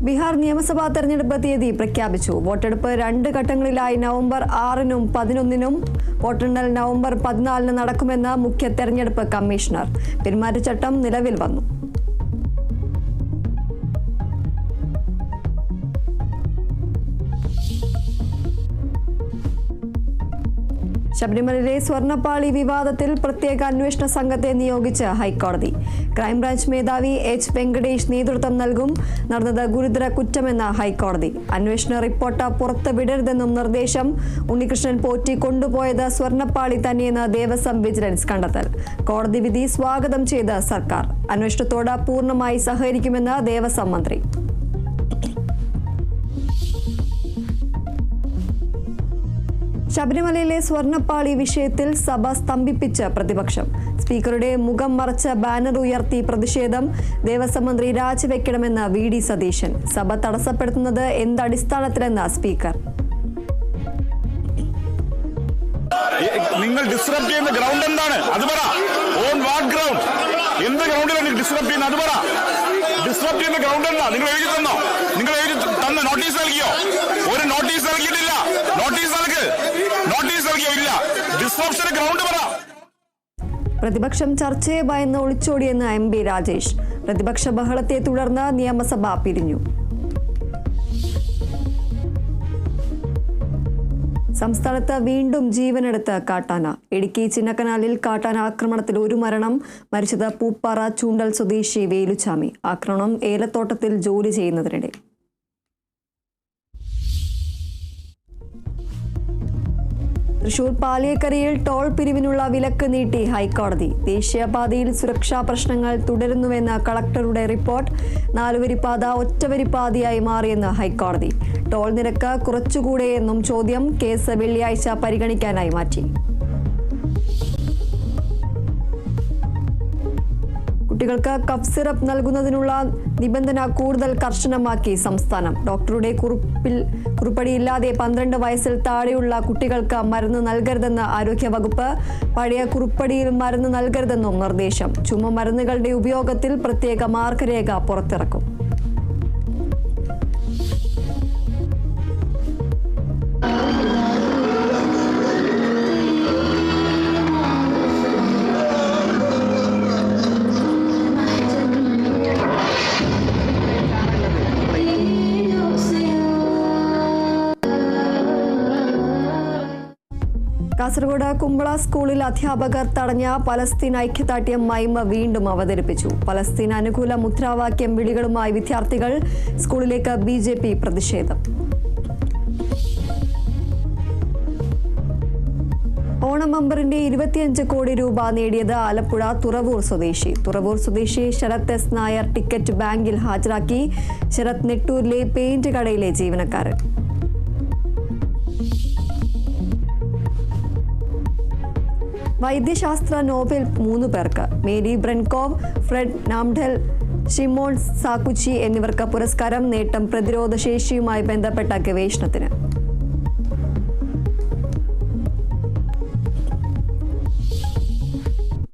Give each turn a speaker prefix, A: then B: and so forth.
A: ബീഹാർ നിയമസഭാ തെരഞ്ഞെടുപ്പ് തീയതി പ്രഖ്യാപിച്ചു. വോട്ടെടുപ്പ് 2 ഘട്ടങ്ങളിലായി നവംബർ 6-നും 11-നും, വോട്ടെണ്ണൽ നവംബർ 14-ന് നടക്കുമെന്ന് മുഖ്യ തെരഞ്ഞെടുപ്പ് കമ്മീഷണർ. പെരുമാറ്റച്ചട്ടം നിലവിൽ വന്നു. ശബരിമലയിലെ സ്വർണ്ണപ്പാളി വിവാദത്തിൽ പ്രത്യേക അന്വേഷണ സംഘത്തെ നിയോഗിച്ച് ഹൈക്കോടതി. ക്രൈംബ്രാഞ്ച് മേധാവി H. വെങ്കടേഷ് നേതൃത്വം നൽകും. നടന്നത് ഗുരുതര കുറ്റമെന്ന ഹൈക്കോടതി. അന്വേഷണ റിപ്പോർട്ട് പുറത്തുവിടരുതെന്നും നിർദ്ദേശം. ഉണ്ണികൃഷ്ണൻ പോറ്റി കൊണ്ടുപോയത് സ്വർണ്ണപ്പാളി തന്നെയെന്ന് ദേവസ്വം വിജിലൻസ് കണ്ടെത്തൽ. കോടതി വിധി സ്വാഗതം ചെയ്ത് സർക്കാർ. അന്വേഷണത്തോട് പൂർണ്ണമായി സഹകരിക്കുമെന്ന് ദേവസ്വം മന്ത്രി. ശബരിമലയിലെ സ്വർണ്ണപ്പാളി വിഷയത്തിൽ സഭ സ്തംഭിപ്പിച്ച് പ്രതിപക്ഷം. സ്പീക്കറുടെ മുഖം മറച്ച് ബാനർ ഉയർത്തി പ്രതിഷേധം. ദേവസ്വം മന്ത്രി രാജിവെക്കണമെന്ന് VD സതീശൻ. സഭ തടസ്സപ്പെടുത്തുന്നത് എന്തടിസ്ഥാനത്തിലെന്ന് സ്പീക്കർ.
B: നിങ്ങൾ ഡിസ്റപ്റ്റ് ചെയ്യുന്ന ഗ്രൗണ്ട് എന്താണ്? അത് പറ. On what ground? എന്ത് ഗ്രൗണ്ടിലാണ് നിങ്ങൾ ഡിസ്റപ്റ്റ് ചെയ്യുന്നത്? അത് പറ. ഡിസ്റപ്റ്റ് ചെയ്യുന്ന ഗ്രൗണ്ട് എന്താ? നിങ്ങൾ എഴുതി തന്നോ? നിങ്ങൾ എഴുതി തന്ന നോട്ടീസ് നൽകിയോ? ഒരു നോട്ടീസ് നൽകിയിട്ടില്ല. നോട്ടീസ് നൽകി. നോട്ടീസ് നൽകിയോ? ഇല്ല. ഡിസ്റപ്ഷൻ ഗ്രൗണ്ട് പറ.
A: പ്രതിപക്ഷം ചർച്ചയെ ഭയന്ന് ഒളിച്ചോടിയെന്ന് MP രാജേഷ്. പ്രതിപക്ഷ ബഹളത്തെ തുടർന്ന് നിയമസഭ പിരിഞ്ഞു. സംസ്ഥാനത്ത് വീണ്ടും ജീവനെടുത്ത് കാട്ടാന. ഇടുക്കി ചിന്നക്കനാലിൽ കാട്ടാന ആക്രമണത്തിൽ 1 മരണം. മരിച്ചത് പൂപ്പാറ ചൂണ്ടൽ സ്വദേശി വേലുച്ചാമി. ആക്രമണം ഏലത്തോട്ടത്തിൽ ജോലി ചെയ്യുന്നതിനിടെ. തൃശൂർ പാലിയേക്കരയിൽ ടോൾ പിരിവിനുള്ള വിലക്ക് നീട്ടി ഹൈക്കോടതി. ദേശീയപാതയിൽ സുരക്ഷാ പ്രശ്നങ്ങൾ തുടരുന്നുവെന്ന് കളക്ടറുടെ റിപ്പോർട്ട്. 4-വരിപ്പാത ഒറ്റവരിപ്പാതയായി മാറിയെന്ന് ഹൈക്കോടതി. ടോൾ നിരക്ക് കുറച്ചുകൂടെയെന്നും ചോദ്യം. കേസ് വെള്ളിയാഴ്ച പരിഗണിക്കാനായി മാറ്റി. കുട്ടികൾക്ക് കഫ് സിറപ്പ് നൽകുന്നതിനുള്ള നിബന്ധന കൂടുതൽ കർശനമാക്കി സംസ്ഥാനം. ഡോക്ടറുടെ കുറിപ്പടിയില്ലാതെ 12 വയസ്സിൽ താഴെയുള്ള കുട്ടികൾക്ക് മരുന്ന് നൽകരുതെന്ന് ആരോഗ്യവകുപ്പ്. പഴയ കുറിപ്പടിയിൽ മരുന്ന് നൽകരുതെന്നും നിർദ്ദേശം. ചുമ മരുന്നുകളുടെ ഉപയോഗത്തിൽ പ്രത്യേക മാർഗരേഖ പുറത്തിറക്കും. കാസർഗോഡ് കുമ്പള സ്കൂളിൽ അധ്യാപകർ തടഞ്ഞ പലസ്തീൻ ഐക്യദാർഢ്യം മൈമ വീണ്ടും അവതരിപ്പിച്ചു. പലസ്തീൻ അനുകൂല മുദ്രാവാക്യം വിളികളുമായി വിദ്യാർത്ഥികൾ. സ്കൂളിലേക്ക് BJP പ്രതിഷേധം. ഓണം ബമ്പറിന്റെ 25 കോടി രൂപ നേടിയത് ആലപ്പുഴ തുറവൂർ സ്വദേശി ശരത് S. നായർ ടിക്കറ്റ് ബാങ്കിൽ ഹാജരാക്കി. ശരത് നെട്ടൂരിലെ പെയിന്റ് കടയിലെ ജീവനക്കാരൻ. വൈദ്യശാസ്ത്ര നോബൽ 3 പേർക്ക്. മേരി ബ്രൻകോവ്, ഫ്രെഡ് നാംഡൽ, ഷിമോൺ സാക്കുച്ചി എന്നിവർക്ക് പുരസ്കാരം. നേട്ടം പ്രതിരോധശേഷിയുമായി ബന്ധപ്പെട്ട ഗവേഷണത്തിന്.